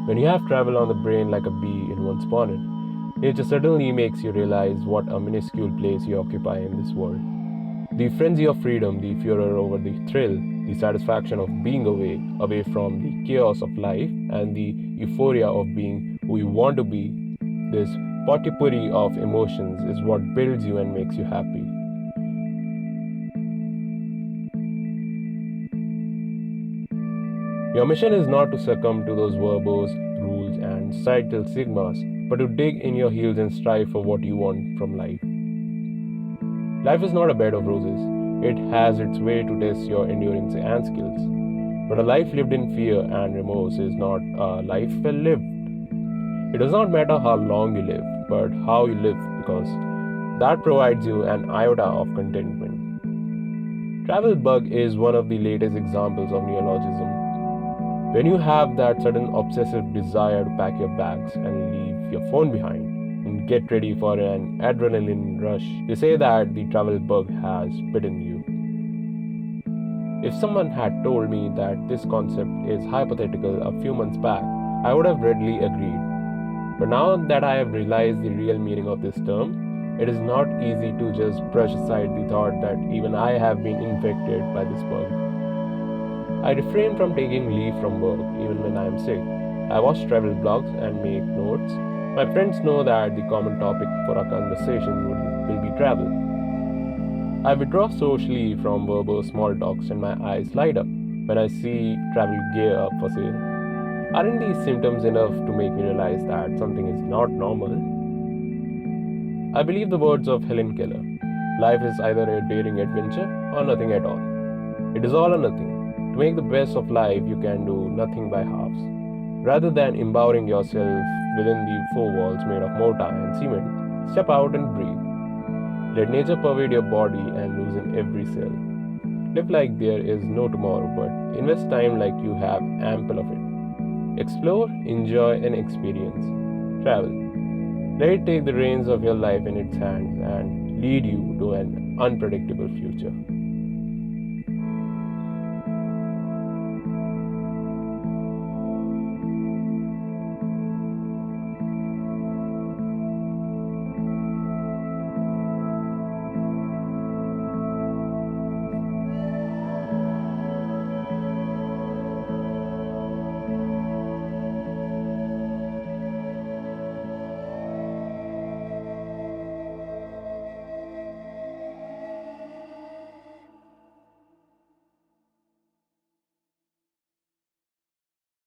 When you have travel on the brain like a bee in one's bonnet, nature suddenly makes you realize what a minuscule place you occupy in this world. The frenzy of freedom, the furor over the thrill, the satisfaction of being away from the chaos of life, and the euphoria of being who you want to be, this potpourri of emotions is what builds you and makes you happy. Your mission is not to succumb to those verbose rules and societal stigmas, but to dig in your heels and strive for what you want from life. Life is not a bed of roses. It has its way to test your endurance and skills. But a life lived in fear and remorse is not a life well lived. It does not matter how long you live, but how you live, because that provides you an iota of contentment. Travel bug is one of the latest examples of neologism. When you have that sudden obsessive desire to pack your bags and leave your phone behind and get ready for an adrenaline rush, they say that the travel bug has bitten you. If someone had told me that this concept is hypothetical a few months back, I would have readily agreed. But now that I have realized the real meaning of this term, it is not easy to just brush aside the thought that even I have been infected by this bug. I refrain from taking leave from work even when I am sick. I watch travel blogs and make notes. My friends know that the common topic for our conversation will be travel. I withdraw socially from verbal small talks and my eyes light up when I see travel gear up for sale. Aren't these symptoms enough to make me realize that something is not normal? I believe the words of Helen Keller: life is either a daring adventure or nothing at all. It is all or nothing. To make the best of life, you can do nothing by halves. Rather than empowering yourself within the four walls made of mortar and cement, step out and breathe. Let nature pervade your body and loosen every cell. Live like there is no tomorrow, but invest time like you have ample of it. Explore, enjoy, and experience. Travel. Let it take the reins of your life in its hands and lead you to an unpredictable future.